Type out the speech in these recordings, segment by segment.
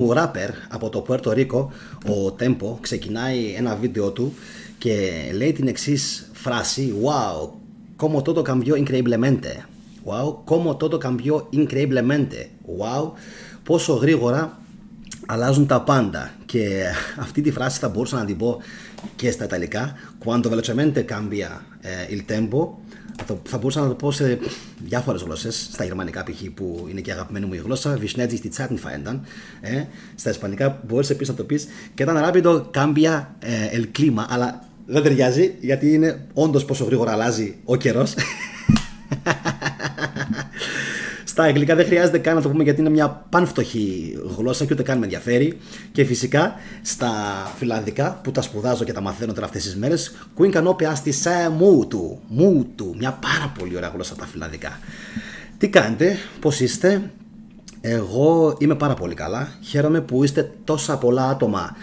ράπερ από το Πουέρτο Ρίκο, ο Tempo, ξεκινάει ένα βίντεο του και λέει την εξής φράση: Wow, como todo cambió increíblemente. Wow, como todo cambió increíblemente. Wow, πόσο γρήγορα αλλάζουν τα πάντα. Και αυτή τη φράση θα μπορούσα να την πω και στα ιταλικά. Quando velocemente cambia il tempo. Θα μπορούσα να το πω σε διάφορες γλώσσες. Στα γερμανικά π.χ. που είναι και αγαπημένη μου η γλώσσα, Wie die Zeiten verändern. Στα ισπανικά μπορείς επίσης να το πεις και ήταν rápido cambia el clima, αλλά δεν ταιριάζει γιατί είναι όντως πόσο γρήγορα αλλάζει ο καιρός. Στα αγγλικά δεν χρειάζεται καν να το πούμε γιατί είναι μια πανφτωχή γλώσσα και ούτε καν με ενδιαφέρει. Και φυσικά στα φιλανδικά που τα σπουδάζω και τα μαθαίνω τώρα αυτές τις μέρες, Queen Canopia στη σε μούτου. Μια πάρα πολύ ωραία γλώσσα τα φιλανδικά. Τι κάνετε, πώς είστε? Εγώ είμαι πάρα πολύ καλά. Χαίρομαι που είστε τόσα πολλά άτομα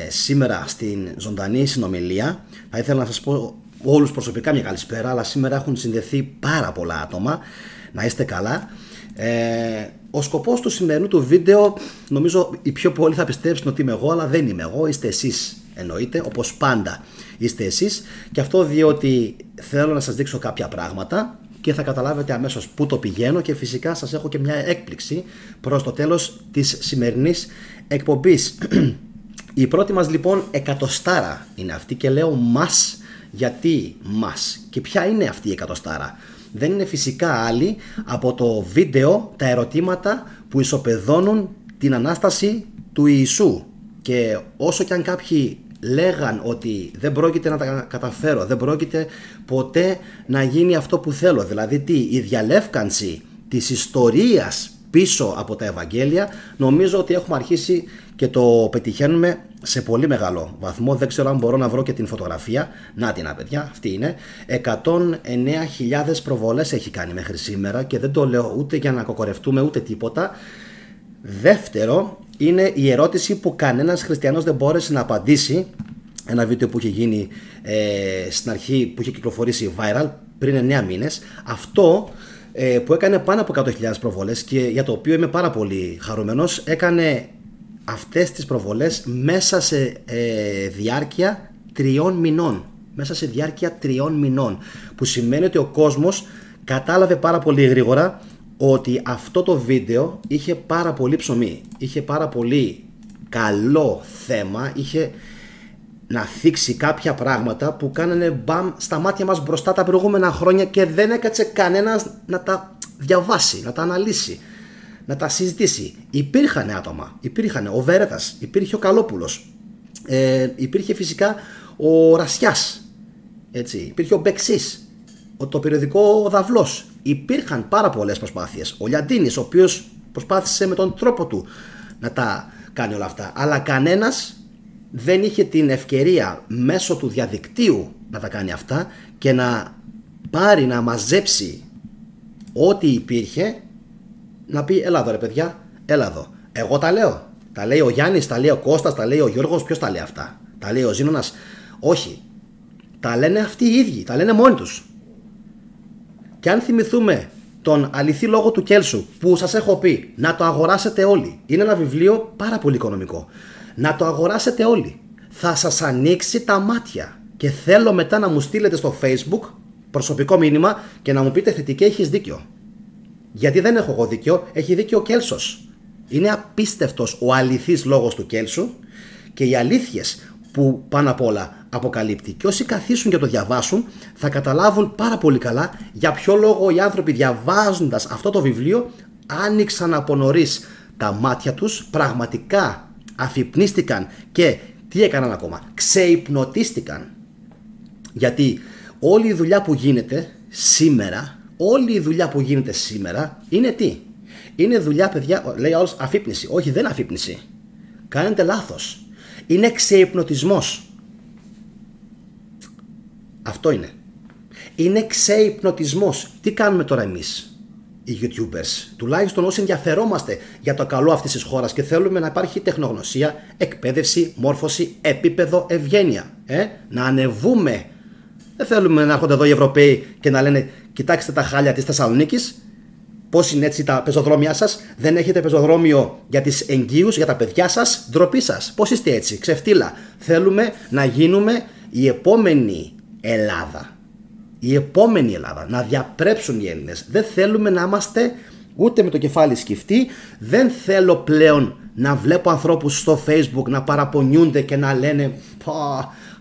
σήμερα στην ζωντανή συνομιλία. Θα ήθελα να σας πω όλους προσωπικά μια καλησπέρα, αλλά σήμερα έχουν συνδεθεί πάρα πολλά άτομα. Να είστε καλά. Ο σκοπός του σημερινού του βίντεο, νομίζω οι πιο πολλοί θα πιστέψουν ότι είμαι εγώ, αλλά δεν είμαι εγώ, είστε εσείς εννοείται, όπως πάντα είστε εσείς. Και αυτό διότι θέλω να σας δείξω κάποια πράγματα και θα καταλάβετε αμέσως πού το πηγαίνω και φυσικά σας έχω και μια έκπληξη προς το τέλος της σημερινής εκπομπής. Η πρώτη μας λοιπόν εκατοστάρα είναι αυτή και λέω μας, γιατί μας και ποια είναι αυτή η εκατοστάρα? Δεν είναι φυσικά άλλη από το βίντεο, τα ερωτήματα που ισοπεδώνουν την Ανάσταση του Ιησού. Και όσο κι αν κάποιοι λέγαν ότι δεν πρόκειται να τα καταφέρω, δεν πρόκειται ποτέ να γίνει αυτό που θέλω, δηλαδή η διαλεύκανση της ιστορίας πίσω από τα Ευαγγέλια, νομίζω ότι έχουμε αρχίσει και το πετυχαίνουμε σε πολύ μεγάλο βαθμό. Δεν ξέρω αν μπορώ να βρω και την φωτογραφία. Να την παιδιά, αυτή είναι. 109.000 προβολές έχει κάνει μέχρι σήμερα και δεν το λέω ούτε για να κοκορευτούμε ούτε τίποτα. Δεύτερο είναι η ερώτηση που κανένας χριστιανός δεν μπόρεσε να απαντήσει. Ένα βίντεο που είχε γίνει στην αρχή, που είχε κυκλοφορήσει viral πριν 9 μήνες. Αυτό που έκανε πάνω από 100.000 προβολές και για το οποίο είμαι πάρα πολύ χαρούμενος, έκανε αυτές τις προβολές μέσα σε διάρκεια 3 μηνών. Μέσα σε διάρκεια 3 μηνών. Που σημαίνει ότι ο κόσμος κατάλαβε πάρα πολύ γρήγορα ότι αυτό το βίντεο είχε πάρα πολύ ψωμί. Είχε πάρα πολύ καλό θέμα. Είχε να θίξει κάποια πράγματα που κάνανε μπαμ στα μάτια μας μπροστά τα προηγούμενα χρόνια και δεν έκατσε κανένας να τα διαβάσει, να τα αναλύσει, να τα συζητήσει. Υπήρχαν άτομα, υπήρχαν ο Βέρετας, υπήρχε ο Καλόπουλος, υπήρχε φυσικά ο Ρασιάς, έτσι, υπήρχε ο Μπεξής, το περιοδικό Δαυλός. Υπήρχαν πάρα πολλές προσπάθειες. Ο Λιαντίνης, ο οποίος προσπάθησε με τον τρόπο του να τα κάνει όλα αυτά, αλλά κανένας δεν είχε την ευκαιρία μέσω του διαδικτύου να τα κάνει αυτά και να πάρει, να μαζέψει ό,τι υπήρχε, να πει έλα εδώ ρε παιδιά, έλα εδώ. Εγώ τα λέω. Τα λέει ο Γιάννης, τα λέει ο Κώστας, τα λέει ο Γιώργος. Ποιος τα λέει αυτά? Τα λέει ο Ζήνωνας? Όχι. Τα λένε αυτοί οι ίδιοι, τα λένε μόνοι τους. Και αν θυμηθούμε τον αληθή λόγο του Κέλσου που σας έχω πει να το αγοράσετε όλοι. Είναι ένα βιβλίο πάρα πολύ οικονομικό. Να το αγοράσετε όλοι. Θα σας ανοίξει τα μάτια. Και θέλω μετά να μου στείλετε στο Facebook προσωπικό μήνυμα και να μου πείτε θετικά έχεις δίκιο. Γιατί δεν έχω εγώ δίκιο, έχει δίκιο ο Κέλσος. Είναι απίστευτος ο αληθής λόγος του Κέλσου και οι αλήθειες που πάνω απ' όλα αποκαλύπτει. Και όσοι καθίσουν και το διαβάσουν θα καταλάβουν πάρα πολύ καλά για ποιο λόγο οι άνθρωποι διαβάζοντας αυτό το βιβλίο άνοιξαν από νωρίς τα μάτια τους, πραγματικά αφυπνίστηκαν και τι έκαναν ακόμα? Ξεϊπνοτίστηκαν. Γιατί όλη η δουλειά που γίνεται σήμερα, είναι τι? Είναι δουλειά, παιδιά, λέει όλος αφύπνιση. Όχι, δεν αφύπνιση. Κάνετε λάθος. Είναι ξεϊπνοτισμός. Αυτό είναι. Είναι ξεϊπνοτισμός. Τι κάνουμε τώρα εμείς οι YouTubers? Τουλάχιστον όσοι ενδιαφερόμαστε για το καλό αυτής της χώρας και θέλουμε να υπάρχει τεχνογνωσία, εκπαίδευση, μόρφωση, επίπεδο, ευγένεια. Να ανεβούμε. Δεν θέλουμε να έρχονται εδώ οι Ευρωπαίοι και να λένε κοιτάξτε τα χάλια της Θεσσαλονίκης. πώς είναι έτσι τα πεζοδρόμια σας? Δεν έχετε πεζοδρόμιο για τις εγγύους, για τα παιδιά σας? Ντροπή σας. Πώς είστε έτσι? Ξεφτύλα. Θέλουμε να γίνουμε η επόμενη Ελλάδα. Η επόμενη Ελλάδα. Να διαπρέψουν οι Έλληνες. Δεν θέλουμε να είμαστε ούτε με το κεφάλι σκυφτή. Δεν θέλω πλέον να βλέπω ανθρώπους στο Facebook να παραπονιούνται και να λένε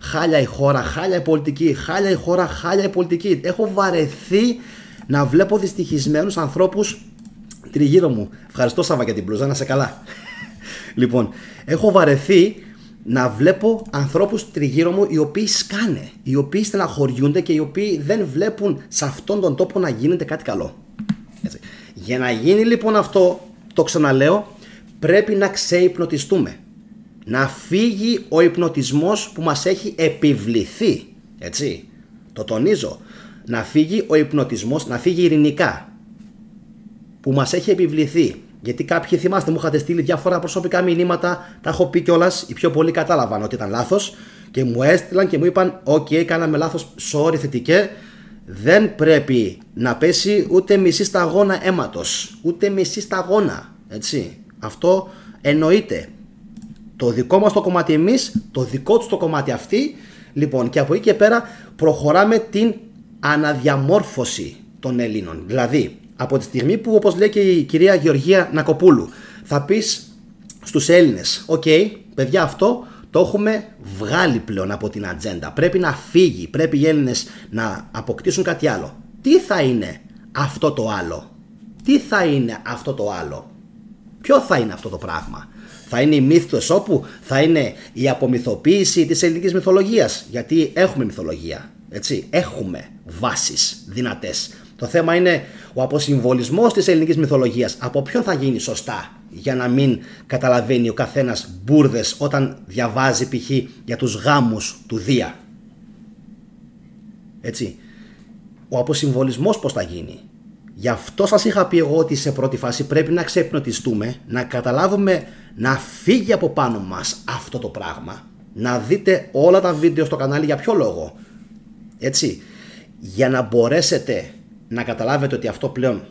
χάλια η χώρα, χάλια η πολιτική, χάλια η χώρα, χάλια η πολιτική. Έχω βαρεθεί να βλέπω δυστυχισμένους ανθρώπους τριγύρω μου. Ευχαριστώ Σάβα για την μπλούζα, να σε καλά. Λοιπόν, έχω βαρεθεί να βλέπω ανθρώπους τριγύρω μου οι οποίοι σκάνε, οι οποίοι στεναχωριούνται και οι οποίοι δεν βλέπουν σε αυτόν τον τόπο να γίνεται κάτι καλό. Έτσι. Για να γίνει λοιπόν αυτό, το ξαναλέω, πρέπει να ξεϊπνοτιστούμε. Να φύγει ο υπνοτισμός που μας έχει επιβληθεί. Έτσι. Το τονίζω. Να φύγει ο υπνοτισμός, να φύγει ειρηνικά που μας έχει επιβληθεί. Γιατί κάποιοι θυμάστε, μου είχατε στείλει διάφορα προσωπικά μηνύματα, τα έχω πει κιόλας, οι πιο πολλοί κατάλαβαν ότι ήταν λάθος και μου έστειλαν και μου είπαν «ΟΚ, κάναμε λάθος, sorry θετικέ, δεν πρέπει να πέσει ούτε μισή σταγόνα αίματος, ούτε μισή σταγόνα». Έτσι. Αυτό εννοείται. Το δικό μας το κομμάτι εμείς, το δικό τους το κομμάτι αυτοί. Λοιπόν, και από εκεί και πέρα προχωράμε την αναδιαμόρφωση των Ελλήνων. Δηλαδή, από τη στιγμή που, όπως λέει και η κυρία Γεωργία Νακοπούλου, θα πεις στους Έλληνες «ΟΚ, παιδιά, αυτό το έχουμε βγάλει πλέον από την ατζέντα. Πρέπει να φύγει, πρέπει οι Έλληνες να αποκτήσουν κάτι άλλο». Τι θα είναι αυτό το άλλο? Τι θα είναι αυτό το άλλο? Ποιο θα είναι αυτό το πράγμα? Θα είναι η μύθη του Εσώπου? Θα είναι η απομυθοποίηση της ελληνικής μυθολογίας? Γιατί έχουμε μυθολογία, έτσι, έχουμε βάσεις δυνατές. Το θέμα είναι ο αποσυμβολισμός της ελληνικής μυθολογίας. Από ποιον θα γίνει σωστά, για να μην καταλαβαίνει ο καθένας μπουρδες όταν διαβάζει π.χ. για τους γάμους του Δία. Έτσι. Ο αποσυμβολισμός πώς θα γίνει? Γι' αυτό σας είχα πει εγώ ότι σε πρώτη φάση πρέπει να ξεπνοτιστούμε, να καταλάβουμε να φύγει από πάνω μας αυτό το πράγμα. Να δείτε όλα τα βίντεο στο κανάλι. Για ποιο λόγο? Έτσι, για να μπορέσετε να καταλάβετε ότι αυτό πλέον,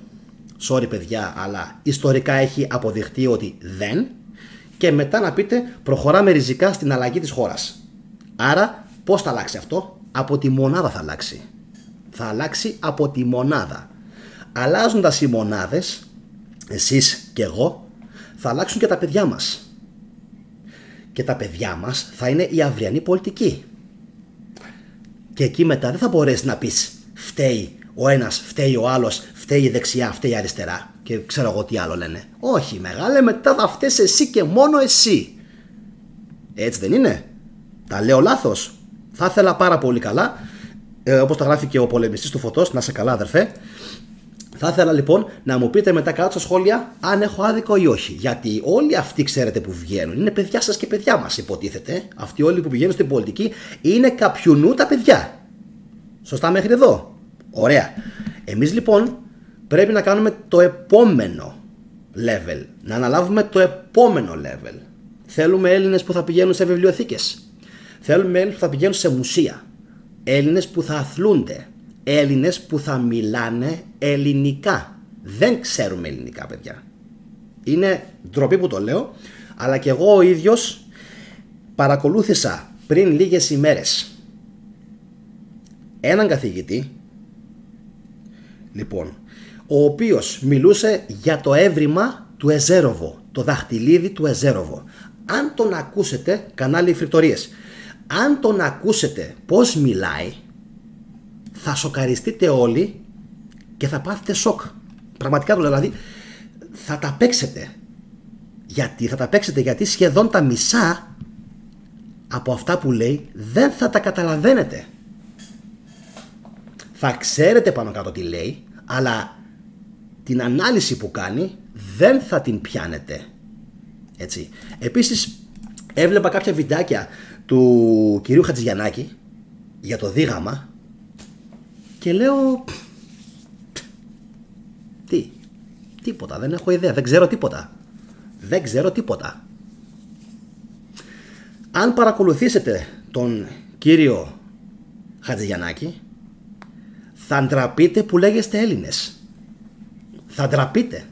sorry παιδιά, αλλά ιστορικά έχει αποδειχτεί ότι δεν, και μετά να πείτε προχωράμε ριζικά στην αλλαγή της χώρας. Άρα πώς θα αλλάξει αυτό? Από τη μονάδα θα αλλάξει. Θα αλλάξει από τη μονάδα. Αλλάζοντας οι μονάδες, εσείς και εγώ, θα αλλάξουν και τα παιδιά μας. Και τα παιδιά μας θα είναι η αυριανή πολιτική. Και εκεί μετά δεν θα μπορέσει να πεις φταίει ο ένας, φταίει ο άλλος, φταίει η δεξιά, φταίει η αριστερά και ξέρω εγώ τι άλλο λένε. Όχι μεγάλε, μετά θα φταίεις εσύ και μόνο εσύ. Έτσι δεν είναι? Τα λέω λάθος? Θα ήθελα πάρα πολύ καλά, όπως τα γράφει και ο πολεμιστής του Φωτός, να σε καλά αδερφέ. Θα ήθελα λοιπόν να μου πείτε μετά κάτω στα σχόλια αν έχω άδικο ή όχι. Γιατί όλοι αυτοί ξέρετε που βγαίνουν είναι παιδιά σας και παιδιά μας, υποτίθεται. Αυτοί όλοι που πηγαίνουν στην πολιτική είναι καπιουνού τα παιδιά. Σωστά μέχρι εδώ? Ωραία. Εμείς λοιπόν πρέπει να κάνουμε το επόμενο level. Να αναλάβουμε το επόμενο level. Θέλουμε Έλληνες που θα πηγαίνουν σε βιβλιοθήκες. Θέλουμε Έλληνες που θα πηγαίνουν σε μουσεία. Έλληνες που θα αθλούνται. Έλληνες που θα μιλάνε ελληνικά. Δεν ξέρουμε ελληνικά παιδιά. Είναι ντροπή που το λέω, αλλά και εγώ ο ίδιος παρακολούθησα πριν λίγες ημέρες έναν καθηγητή, λοιπόν, ο οποίος μιλούσε για το έβριμα του Εζέροβο, το δαχτυλίδι του Εζέροβο. Αν τον ακούσετε, κανάλι Φρικτορίες, αν τον ακούσετε πώς μιλάει, θα σοκαριστείτε όλοι και θα πάθετε σοκ. Πραγματικά το λέω, δηλαδή θα τα παίξετε. Γιατί θα τα παίξετε? Γιατί σχεδόν τα μισά από αυτά που λέει δεν θα τα καταλαβαίνετε. Θα ξέρετε πάνω κάτω τι λέει, αλλά την ανάλυση που κάνει δεν θα την πιάνετε. Έτσι. Επίσης έβλεπα κάποια βιντεάκια του κυρίου Χατζηγιαννάκη για το δίγαμα και λέω τίποτα, δεν έχω ιδέα, δεν ξέρω τίποτα. Δεν ξέρω τίποτα. Αν παρακολουθήσετε τον κύριο Χατζηγιαννάκη, θα ντραπείτε που λέγεστε Έλληνες. Θα ντραπείτε.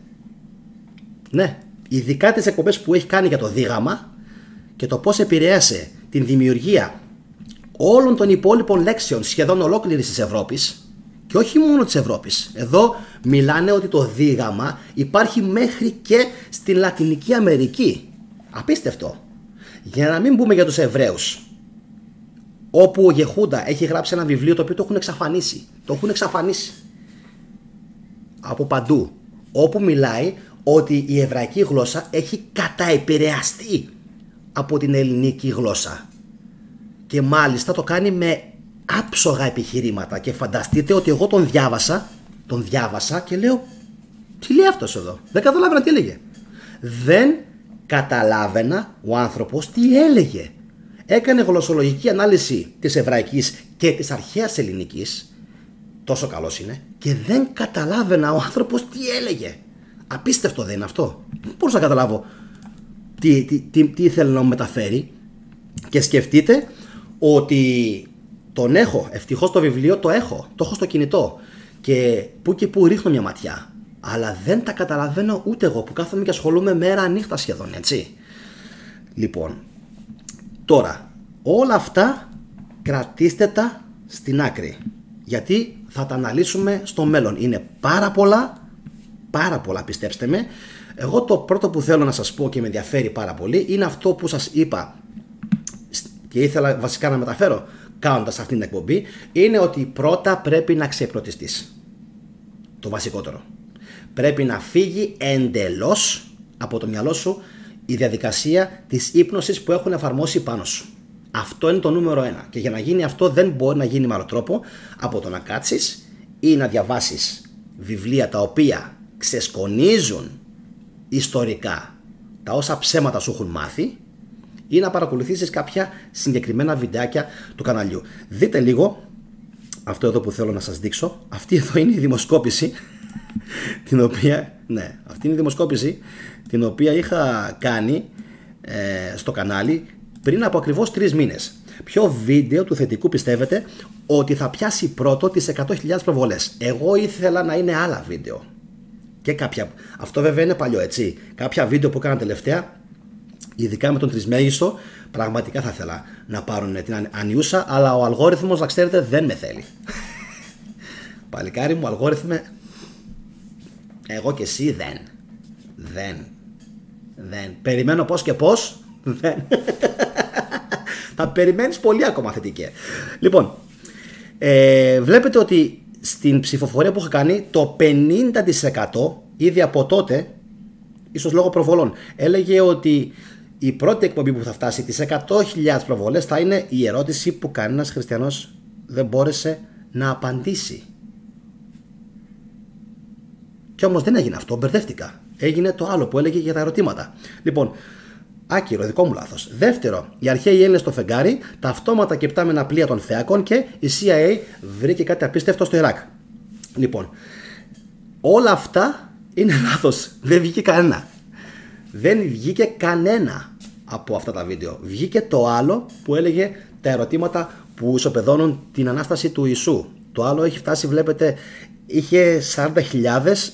Ναι, ειδικά τις εκπομπές που έχει κάνει για το δίγαμα και το πώς επηρέασε την δημιουργία όλων των υπόλοιπων λέξεων σχεδόν ολόκληρης της Ευρώπης και όχι μόνο της Ευρώπης. Εδώ μιλάνε ότι το δίγαμα υπάρχει μέχρι και στην Λατινική Αμερική. Απίστευτο. Για να μην πούμε για τους Εβραίους, όπου ο Γεχούντα έχει γράψει ένα βιβλίο το οποίο το έχουν εξαφανίσει. Το έχουν εξαφανίσει από παντού. Όπου μιλάει ότι η εβραϊκή γλώσσα έχει καταεπηρεαστεί από την ελληνική γλώσσα. Και μάλιστα το κάνει με άψογα επιχειρήματα. Και φανταστείτε ότι εγώ τον διάβασα και λέω, τι λέει αυτός εδώ? Δεν καταλάβαινα τι έλεγε. Δεν καταλάβαινα ο άνθρωπος τι έλεγε. Έκανε γλωσσολογική ανάλυση της εβραϊκής και της αρχαίας ελληνικής, τόσο καλός είναι, και δεν καταλάβαινα ο άνθρωπος τι έλεγε. Απίστευτο δεν είναι αυτό? Δεν μπορούσα να καταλάβω τι ήθελε να μου μεταφέρει. Και σκεφτείτε ότι τον έχω, ευτυχώς το βιβλίο το έχω στο κινητό και που ρίχνω μια ματιά, αλλά δεν τα καταλαβαίνω ούτε εγώ που κάθομαι και ασχολούμαι μέρα νύχτα σχεδόν, έτσι. Λοιπόν, τώρα όλα αυτά κρατήστε τα στην άκρη, γιατί θα τα αναλύσουμε στο μέλλον. Είναι πάρα πολλά, πιστέψτε με. Εγώ το πρώτο που θέλω να σας πω και με ενδιαφέρει πάρα πολύ είναι αυτό που σας είπα και ήθελα βασικά να μεταφέρω κάνοντας αυτήν την εκπομπή, είναι ότι πρώτα πρέπει να ξεπλωτιστείς. Το βασικότερο. Πρέπει να φύγει εντελώς από το μυαλό σου η διαδικασία της ύπνωσης που έχουν εφαρμόσει πάνω σου. Αυτό είναι το νούμερο 1. Και για να γίνει αυτό δεν μπορεί να γίνει με άλλο τρόπο από το να κάτσεις ή να διαβάσεις βιβλία τα οποία ξεσκονίζουν ιστορικά τα όσα ψέματα σου έχουν μάθει, ή να παρακολουθήσεις κάποια συγκεκριμένα βιντεάκια του καναλιού. Δείτε λίγο αυτό εδώ που θέλω να σας δείξω. Αυτή εδώ είναι η δημοσκόπηση αυτή είναι η δημοσκόπηση την οποία είχα κάνει στο κανάλι πριν από ακριβώς 3 μήνες. Ποιο βίντεο του θετικού πιστεύετε ότι θα πιάσει πρώτο τις 100.000 προβολές? Εγώ ήθελα να είναι άλλα βίντεο και κάποια, αυτό βέβαια είναι παλιό, έτσι. Κάποια βίντεο που έκανα τελευταία, ειδικά με τον τρισμέγιστο, πραγματικά θα ήθελα να πάρουν την ανιούσα, αλλά ο αλγόριθμος, να ξέρετε, δεν με θέλει. Παλικάρι μου, αλγόριθμε, εγώ και εσύ δεν. Περιμένω πώς και πώς, δεν. Θα περιμένεις πολύ ακόμα, θετικέ. Λοιπόν, βλέπετε ότι στην ψηφοφορία που είχα κάνει, το 50% ήδη από τότε, ίσως λόγω προβολών, έλεγε ότι η πρώτη εκπομπή που θα φτάσει τις 100.000 προβολές θα είναι η ερώτηση που κανένας χριστιανός δεν μπόρεσε να απαντήσει. Και όμως δεν έγινε αυτό, μπερδεύτηκα. Έγινε το άλλο που έλεγε για τα ερωτήματα. Λοιπόν, άκυρο, δικό μου λάθος. Δεύτερο, οι αρχαίοι Έλληνες στο φεγγάρι, τα αυτόματα και πτάμενα πλοία των Φεάκων και η CIA βρήκε κάτι απίστευτο στο Ιράκ. Λοιπόν, όλα αυτά είναι λάθος. Δεν βγήκε κανένα. Δεν βγήκε κανένα από αυτά τα βίντεο. Βγήκε το άλλο που έλεγε τα ερωτήματα που ισοπεδώνουν την Ανάσταση του Ιησού. Το άλλο έχει φτάσει, βλέπετε, είχε 40.000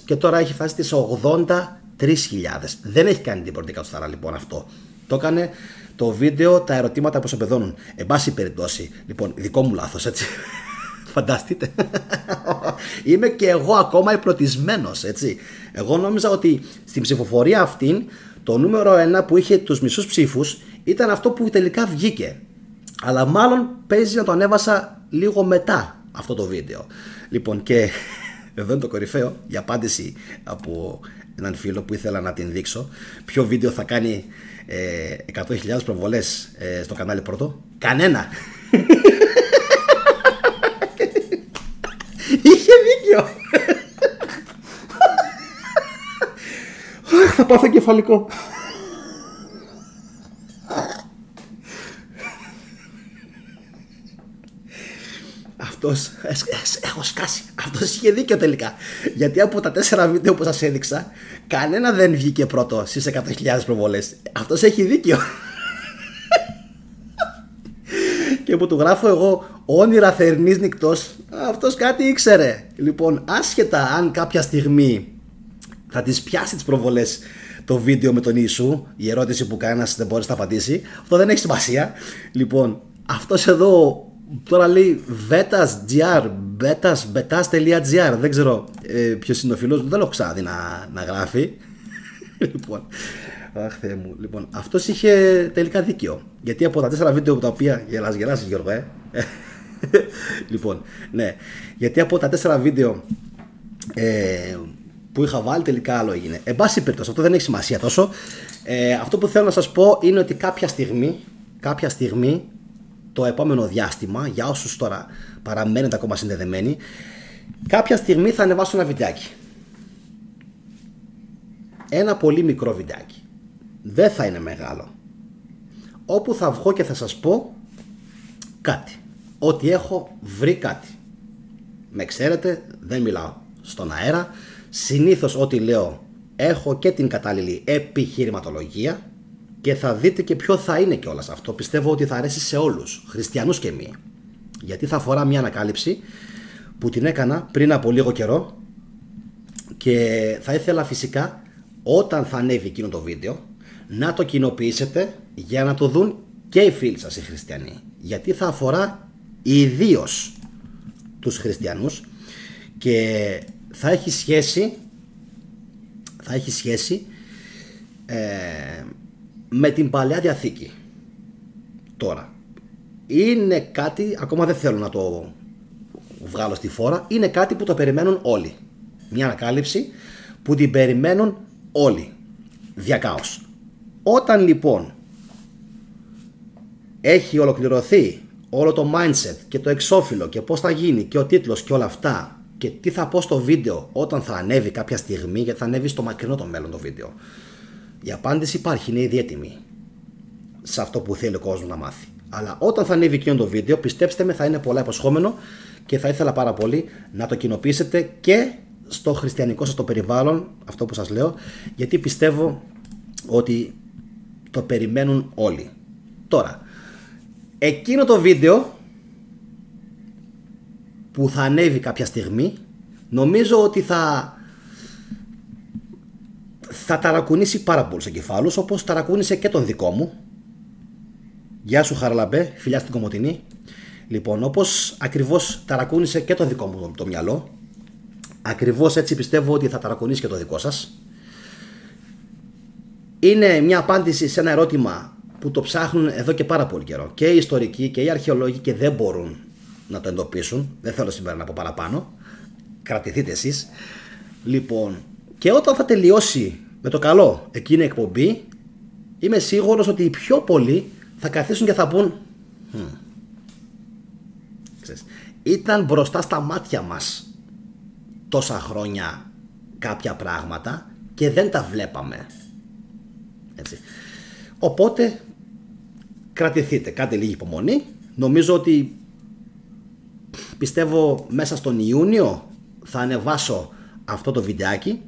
και τώρα έχει φτάσει στις 83.000. Δεν έχει κάνει την πρώτη κατοστάρα λοιπόν αυτό. Το έκανε το βίντεο τα ερωτήματα που ισοπεδώνουν. Εν πάση περιπτώσει, λοιπόν, δικό μου λάθος, έτσι. Φανταστείτε. Είμαι και εγώ ακόμα υπνοτισμένος, έτσι. Εγώ νόμιζα ότι στην ψηφοφορία αυτήν το νούμερο 1 που είχε τους μισούς ψήφους ήταν αυτό που τελικά βγήκε. Αλλά μάλλον παίζει να το ανέβασα λίγο μετά αυτό το βίντεο. Λοιπόν, και εδώ είναι το κορυφαίο, η απάντηση από έναν φίλο που ήθελα να την δείξω. Ποιο βίντεο θα κάνει 100.000 προβολές στο κανάλι πρώτο? Κανένα. Είχε δίκιο. Θα πάθω κεφαλικό. Αυτός, έχω σκάσει. Αυτός είχε δίκιο τελικά. Γιατί από τα 4 βίντεο που σας έδειξα, κανένα δεν βγήκε πρώτο στις 100.000 προβολές. Αυτός έχει δίκιο. Και που του γράφω εγώ όνειρα θερινής νυκτός, αυτός κάτι ήξερε. Λοιπόν, άσχετα αν κάποια στιγμή Θα τις πιάσει τις προβολές το βίντεο με τον Ιησού, η ερώτηση που κανένας δεν μπορεί να απαντήσει. Αυτό δεν έχει σημασία. Λοιπόν, αυτός εδώ τώρα λέει betas.gr, betas.gr, δεν ξέρω ποιος είναι ο φίλος μου, δεν έχω ξαναδεί να γράφει. Λοιπόν, αχ Θεέ μου. Λοιπόν, αυτός είχε τελικά δίκιο. Γιατί από τα 4 βίντεο τα οποία. Γελάς Γιώργο, Λοιπόν, ναι. Γιατί από τα 4 βίντεο που είχα βάλει, τελικά άλλο έγινε. Εν πάση περιπτώσει, αυτό δεν έχει σημασία τόσο. Αυτό που θέλω να σας πω είναι ότι κάποια στιγμή το επόμενο διάστημα, για όσους τώρα παραμένετε ακόμα συνδεδεμένοι, κάποια στιγμή θα ανεβάσω ένα βιντεάκι. Ένα πολύ μικρό βιντεάκι. Δεν θα είναι μεγάλο. Όπου θα βγω και θα σας πω κάτι. Ότι έχω βρει κάτι. Με ξέρετε, δεν μιλάω στον αέρα. Συνήθως ό,τι λέω έχω και την κατάλληλη επιχειρηματολογία και θα δείτε και ποιο θα είναι κιόλας αυτό. Πιστεύω ότι θα αρέσει σε όλους, χριστιανούς και μη. Γιατί θα αφορά μια ανακάλυψη που την έκανα πριν από λίγο καιρό και θα ήθελα φυσικά όταν θα ανέβει εκείνο το βίντεο να το κοινοποιήσετε για να το δουν και οι φίλοι σας οι χριστιανοί. Γιατί θα αφορά ιδίως τους χριστιανούς και θα έχει σχέση με την Παλαιά Διαθήκη. Τώρα είναι κάτι, ακόμα δεν θέλω να το βγάλω στη φόρα, είναι κάτι που το περιμένουν όλοι. Μια ανακάλυψη που την περιμένουν όλοι διακάως. Όταν λοιπόν έχει ολοκληρωθεί όλο το mindset και το εξώφυλλο και πώς θα γίνει και ο τίτλος και όλα αυτά και τι θα πω στο βίντεο όταν θα ανέβει κάποια στιγμή, γιατί θα ανέβει στο μακρινό το μέλλον το βίντεο, η απάντηση υπάρχει, είναι ήδη έτοιμη σε αυτό που θέλει ο κόσμος να μάθει. Αλλά όταν θα ανέβει εκείνο το βίντεο, πιστέψτε με, θα είναι πολλά υποσχόμενο και θα ήθελα πάρα πολύ να το κοινοποιήσετε και στο χριστιανικό σας το περιβάλλον, αυτό που σας λέω, γιατί πιστεύω ότι το περιμένουν όλοι. Τώρα, εκείνο το βίντεο που θα ανέβει κάποια στιγμή, νομίζω ότι θα ταρακουνήσει πάρα πολλούς εγκεφάλους, όπως ταρακούνησε και τον δικό μου. Γεια σου Χαραλαμπέ, φιλιά στην Κομοτηνή. Λοιπόν, όπως ακριβώς ταρακούνησε και το δικό μου το μυαλό, ακριβώς έτσι πιστεύω ότι θα ταρακουνήσει και το δικό σας. Είναι μια απάντηση σε ένα ερώτημα που το ψάχνουν εδώ και πάρα πολύ καιρό. Και οι ιστορικοί και οι αρχαιολόγοι και δεν μπορούν να το εντοπίσουν. Δεν θέλω σήμερα να πω παραπάνω. Κρατηθείτε εσείς. Λοιπόν, και όταν θα τελειώσει με το καλό εκείνη η εκπομπή, είμαι σίγουρος ότι οι πιο πολλοί θα καθίσουν και θα πούν ήταν μπροστά στα μάτια μας τόσα χρόνια κάποια πράγματα και δεν τα βλέπαμε. Έτσι. Οπότε κρατηθείτε, κάντε λίγη υπομονή. Νομίζω ότι πιστεύω μέσα στον Ιούνιο θα ανεβάσω αυτό το βιντεάκι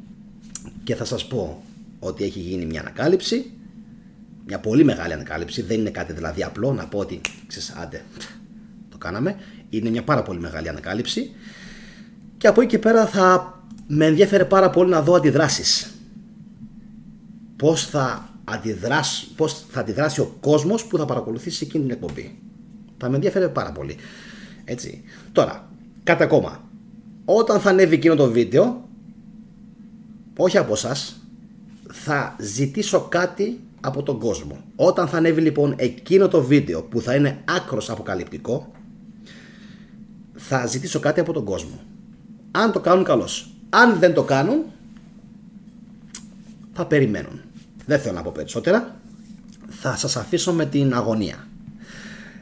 και θα σας πω ότι έχει γίνει μια ανακάλυψη, μια πολύ μεγάλη ανακάλυψη. Δεν είναι κάτι δηλαδή απλό να πω ότι ξέρεις, άντε, το κάναμε. Είναι μια πάρα πολύ μεγάλη ανακάλυψη και από εκεί και πέρα θα με ενδιαφέρε πάρα πολύ να δω αντιδράσεις. Πώς θα αντιδράσει ο κόσμος που θα παρακολουθήσει εκείνη την εκπομπή. Θα με ενδιαφέρε πάρα πολύ. Έτσι. Τώρα, κάτι ακόμα. Όταν θα ανέβει εκείνο το βίντεο, όχι από εσάς, θα ζητήσω κάτι από τον κόσμο. Όταν θα ανέβει λοιπόν εκείνο το βίντεο που θα είναι άκρος αποκαλυπτικό, θα ζητήσω κάτι από τον κόσμο. Αν το κάνουν, καλώς. Αν δεν το κάνουν, θα περιμένουν. Δεν θέλω να πω περισσότερα. Θα σας αφήσω με την αγωνία.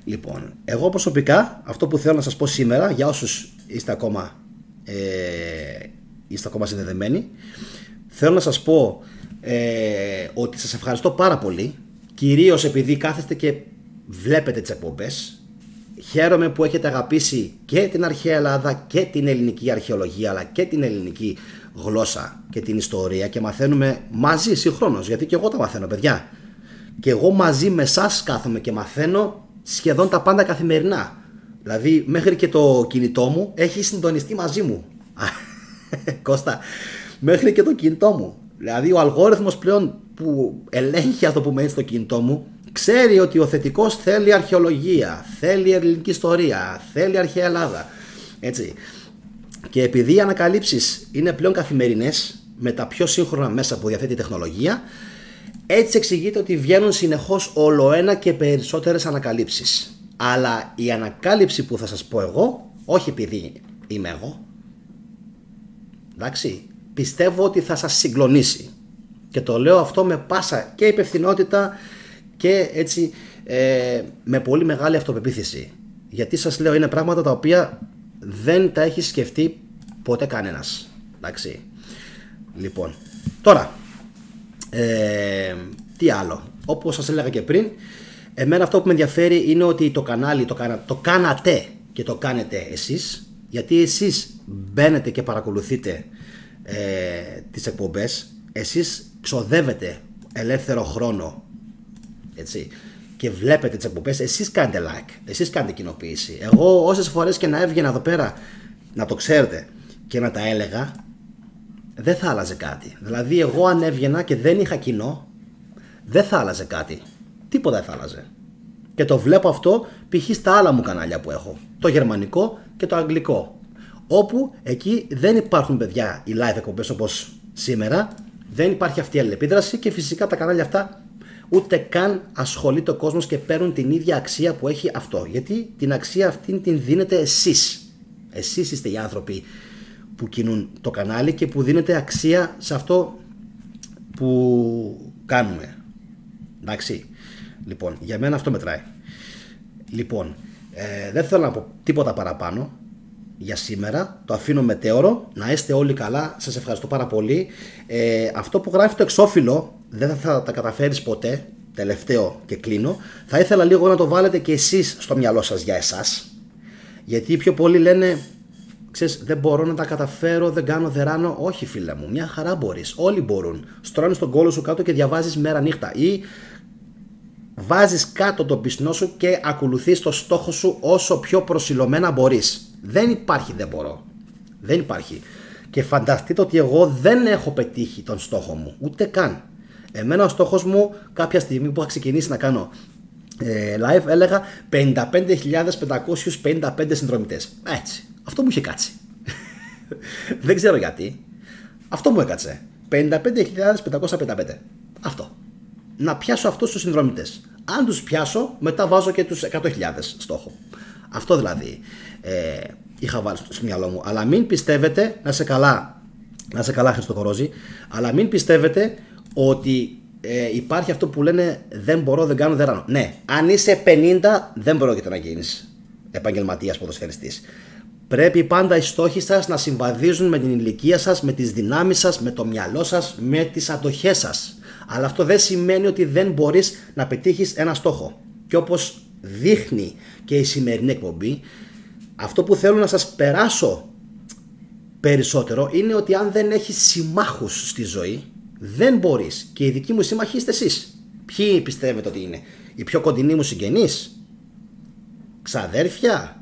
Λοιπόν, εγώ προσωπικά αυτό που θέλω να σας πω σήμερα, για όσους είστε ακόμα συνδεδεμένοι, θέλω να σας πω ότι σας ευχαριστώ πάρα πολύ, κυρίως επειδή κάθεστε και βλέπετε τις εκπομπές. Χαίρομαι που έχετε αγαπήσει και την αρχαία Ελλάδα και την ελληνική αρχαιολογία, αλλά και την ελληνική γλώσσα και την ιστορία και μαθαίνουμε μαζί συγχρόνως, γιατί και εγώ τα μαθαίνω, παιδιά. Και εγώ μαζί με εσάς κάθομαι και μαθαίνω σχεδόν τα πάντα καθημερινά. Δηλαδή μέχρι και το κινητό μου έχει συντονιστεί μαζί μου. Κώστα, μέχρι και το κινητό μου. Δηλαδή ο αλγόριθμος πλέον που ελέγχει, ας το πούμε έτσι, το κινητό μου, ξέρει ότι ο θετικός θέλει αρχαιολογία, θέλει ελληνική ιστορία, θέλει αρχαία Ελλάδα. Έτσι. Και επειδή οι ανακαλύψεις είναι πλέον καθημερινές με τα πιο σύγχρονα μέσα που διαθέτει η τεχνολογία, έτσι εξηγείται ότι βγαίνουν συνεχώς ολοένα και περισσότερες ανακαλύψεις. Αλλά η ανακάλυψη που θα σας πω εγώ, όχι επειδή είμαι εγώ, εντάξει, πιστεύω ότι θα σας συγκλονίσει. Και το λέω αυτό με πάσα και υπευθυνότητα και έτσι με πολύ μεγάλη αυτοπεποίθηση. Γιατί σας λέω, είναι πράγματα τα οποία δεν τα έχει σκεφτεί ποτέ κανένας. Εντάξει. Λοιπόν, τώρα τι άλλο. Όπως σας έλεγα και πριν, εμένα αυτό που με ενδιαφέρει είναι ότι το κανάλι το κάνατε και το κάνετε εσείς, γιατί εσείς μπαίνετε και παρακολουθείτε τις εκπομπές, εσείς ξοδεύετε ελεύθερο χρόνο, έτσι, και βλέπετε τις εκπομπές, εσείς κάνετε like, εσείς κάνετε κοινοποίηση. Εγώ όσες φορές και να έβγαινα εδώ πέρα, να το ξέρετε, και να τα έλεγα, δεν θα άλλαζε κάτι. Δηλαδή εγώ αν έβγαινα και δεν είχα κοινό, δεν θα άλλαζε κάτι. Τίποτα δεν θα άλλαζε. Και το βλέπω αυτό π.χ. στα άλλα μου κανάλια που έχω, το γερμανικό και το αγγλικό, όπου εκεί δεν υπάρχουν, παιδιά, οι live εκπομπές όπως σήμερα, δεν υπάρχει αυτή η αλληλεπίδραση και φυσικά τα κανάλια αυτά ούτε καν ασχολείται ο κόσμος και παίρνουν την ίδια αξία που έχει αυτό. Γιατί την αξία αυτή την δίνετε εσείς. Εσείς είστε οι άνθρωποι που κινούν το κανάλι και που δίνετε αξία σε αυτό που κάνουμε. Εντάξει. Λοιπόν, για μένα αυτό μετράει. Λοιπόν, δεν θέλω να πω τίποτα παραπάνω για σήμερα. Το αφήνω μετέωρο. Να είστε όλοι καλά. Σας ευχαριστώ πάρα πολύ. Αυτό που γράφει το εξώφυλλο δεν θα τα καταφέρεις ποτέ. Τελευταίο και κλείνω. Θα ήθελα λίγο να το βάλετε και εσείς στο μυαλό σας για εσάς. Γιατί οι πιο πολλοί λένε, ξέρεις, δεν μπορώ να τα καταφέρω, δεν κάνω, δεν ράνω. Όχι, φίλε μου, μια χαρά μπορείς. Όλοι μπορούν. Στρώνεις τον κόλο σου κάτω και διαβάζεις μέρα νύχτα. Ή βάζεις κάτω τον πισνό σου και ακολουθείς το στόχο σου όσο πιο προσιλωμένα μπορείς. Δεν υπάρχει δεν μπορώ. Δεν υπάρχει. Και φανταστείτε ότι εγώ δεν έχω πετύχει τον στόχο μου. Ούτε καν. Εμένα ο στόχος μου κάποια στιγμή που είχα ξεκινήσει να κάνω live έλεγα 55.555 συνδρομητές. Έτσι. Αυτό μου είχε κάτσει. Δεν ξέρω γιατί. Αυτό μου έκατσε. 55.555. Αυτό. Να πιάσω αυτούς τους συνδρομητές. Αν τους πιάσω, μετά βάζω και τους 100.000 στόχο. Αυτό δηλαδή είχα βάλει στο μυαλό μου. Αλλά μην πιστεύετε, να σε καλά Χριστοχορόζη, αλλά μην πιστεύετε ότι υπάρχει αυτό που λένε δεν μπορώ, δεν κάνω, δεν ράνω. Ναι, αν είσαι 50 δεν πρόκειται να γίνεις επαγγελματίας ποδοσφαιριστής. Πρέπει πάντα οι στόχοι σας να συμβαδίζουν με την ηλικία σας, με τις δυνάμεις σας, με το μυαλό σας, με τις αντοχές σας. Αλλά αυτό δεν σημαίνει ότι δεν μπορείς να πετύχεις ένα στόχο. Και όπως δείχνει και η σημερινή εκπομπή, αυτό που θέλω να σας περάσω περισσότερο είναι ότι αν δεν έχεις συμμάχους στη ζωή, δεν μπορείς. Και οι δικοί μου σύμμαχοι είστε εσείς. Ποιοι πιστεύετε ότι είναι? Οι πιο κοντινοί μου συγγενείς? Ξαδέρφια?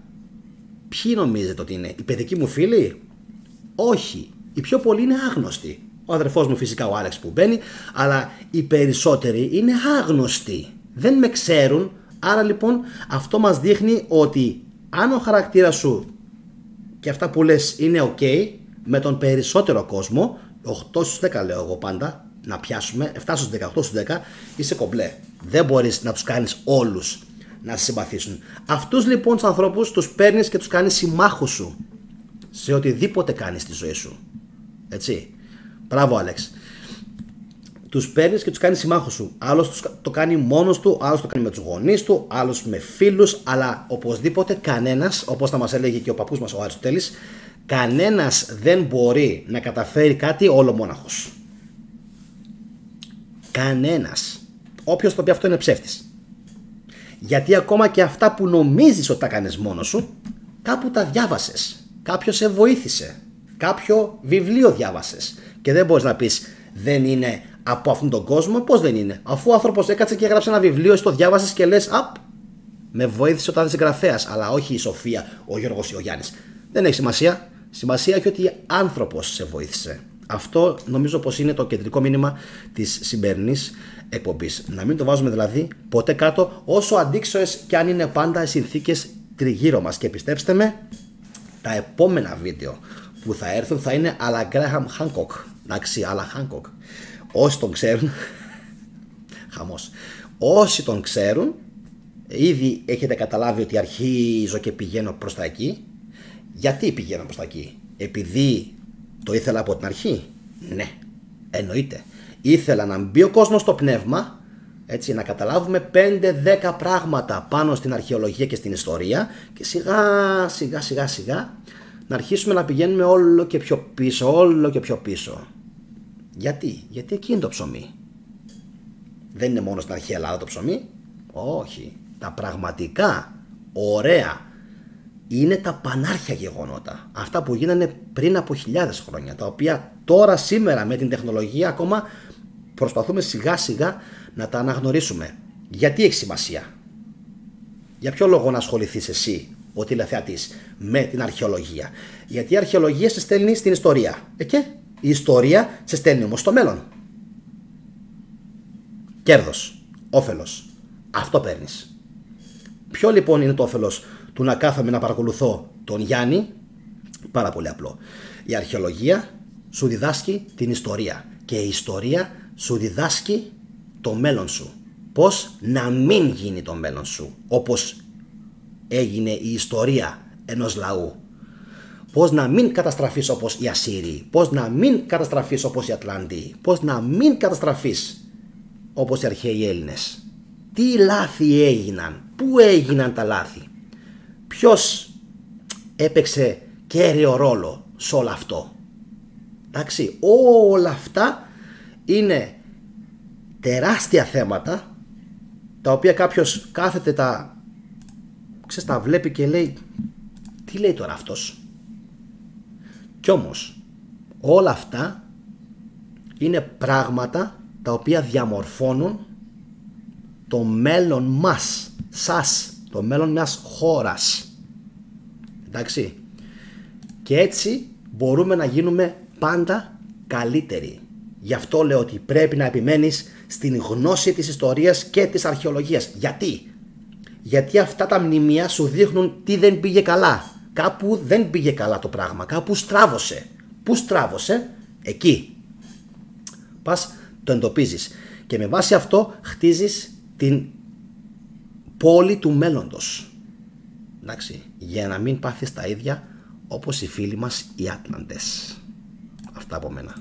Ποιοι νομίζετε ότι είναι? Οι παιδικοί μου φίλοι? Όχι. Οι πιο πολλοί είναι άγνωστοι. Ο αδερφός μου φυσικά, ο Άλεξ που μπαίνει, αλλά οι περισσότεροι είναι άγνωστοι. Δεν με ξέρουν. Άρα λοιπόν αυτό μας δείχνει ότι αν ο χαρακτήρας σου και αυτά που λες είναι ok με τον περισσότερο κόσμο, 8 στους 10 λέω εγώ πάντα, να πιάσουμε, 7 στους 10, 8 στους 10, είσαι κομπλέ. Δεν μπορείς να τους κάνεις όλους να σε συμπαθήσουν. Αυτούς λοιπόν τους ανθρώπους τους παίρνεις και τους κάνεις συμμάχους σου σε οτιδήποτε κάνεις στη ζωή σου. Έτσι. Μπράβο, Άλεξ. Τους παίρνεις και τους κάνεις συμμάχους σου. Άλλος το κάνει μόνος του, άλλος το κάνει με τους γονείς του, άλλος με φίλους, αλλά οπωσδήποτε κανένας, όπως θα μας έλεγε και ο παππούς μας ο Αριστοτέλης, κανένας δεν μπορεί να καταφέρει κάτι όλο μόναχος. Κανένας. Όποιος το πει αυτό είναι ψεύτης. Γιατί ακόμα και αυτά που νομίζεις ότι τα κάνεις μόνος σου, κάπου τα διάβασες. Κάποιος σε βοήθησε. Κάποιο βιβλίο διάβασες. Και δεν μπορείς να πεις δεν είναι από αυτόν τον κόσμο. Πώς δεν είναι? Αφού ο άνθρωπος έκατσε και έγραψε ένα βιβλίο, εσύ το διάβασες και λες απ, με βοήθησε ο τάδε συγγραφέας, αλλά όχι η Σοφία, ο Γιώργος ή ο Γιάννης. Δεν έχει σημασία. Σημασία έχει ότι άνθρωπος σε βοήθησε. Αυτό νομίζω πως είναι το κεντρικό μήνυμα της σημερινής εκπομπής. Να μην το βάζουμε δηλαδή ποτέ κάτω, όσο αντίξωες και αν είναι πάντα οι συνθήκες τριγύρω μας. Και πιστέψτε με, τα επόμενα βίντεο που θα έρθουν θα είναι à la Graham Hancock. Εντάξει, à la Hancock. Όσοι τον ξέρουν, χαμός. Όσοι τον ξέρουν, ήδη έχετε καταλάβει ότι αρχίζω και πηγαίνω προς τα εκεί. Γιατί πηγαίνω προς τα εκεί? Επειδή το ήθελα από την αρχή? Ναι, εννοείται. Ήθελα να μπει ο κόσμος στο πνεύμα, έτσι, να καταλάβουμε 5-10 πράγματα πάνω στην αρχαιολογία και στην ιστορία και σιγά σιγά να αρχίσουμε να πηγαίνουμε όλο και πιο πίσω, όλο και πιο πίσω. Γιατί? Γιατί εκεί είναι το ψωμί. Δεν είναι μόνο στην αρχαία Ελλάδα το ψωμί. Όχι. Τα πραγματικά ωραία είναι τα πανάρχια γεγονότα. Αυτά που γίνανε πριν από χιλιάδες χρόνια. Τα οποία τώρα σήμερα με την τεχνολογία ακόμα προσπαθούμε σιγά σιγά να τα αναγνωρίσουμε. Γιατί έχει σημασία? Για ποιο λόγο να ασχοληθείς εσύ, ο τηλεθεατής, με την αρχαιολογία? Γιατί η αρχαιολογία σε στέλνει στην ιστορία. Και η ιστορία σε στέλνει όμως στο μέλλον. Κέρδος, όφελος. Αυτό παίρνεις. Ποιο λοιπόν είναι το όφελος του να κάθομαι να παρακολουθώ τον Γιάννη? Πάρα πολύ απλό. Η αρχαιολογία σου διδάσκει την ιστορία και η ιστορία σου διδάσκει το μέλλον σου. Πώς να μην γίνει το μέλλον σου όπως έγινε η ιστορία ενός λαού. Πώς να μην καταστραφείς όπως οι Ασσύριοι. Πώς να μην καταστραφείς όπως οι Ατλαντοί. Πώς να μην καταστραφείς όπως οι αρχαίοι Έλληνες. Τι λάθη έγιναν? Πού έγιναν τα λάθη? Ποιος έπαιξε κέριο ρόλο σε όλο αυτό? Εντάξει, όλα αυτά είναι τεράστια θέματα τα οποία κάποιος κάθεται τα βλέπει και λέει τι λέει τώρα αυτός? Κι όμως όλα αυτά είναι πράγματα τα οποία διαμορφώνουν το μέλλον μας, το μέλλον μιας χώρας. Εντάξει. Και έτσι μπορούμε να γίνουμε πάντα καλύτεροι. Γι' αυτό λέω ότι πρέπει να επιμένεις στην γνώση της ιστορίας και της αρχαιολογίας. Γιατί? Γιατί αυτά τα μνημεία σου δείχνουν τι δεν πήγε καλά. Κάπου δεν πήγε καλά το πράγμα, κάπου στράβωσε. Πού στράβωσε? Εκεί. Πας, το εντοπίζεις και με βάση αυτό χτίζεις την πόλη του μέλλοντος. Εντάξει, για να μην πάθεις τα ίδια όπως οι φίλοι μας οι Άτλαντες. Αυτά από μένα.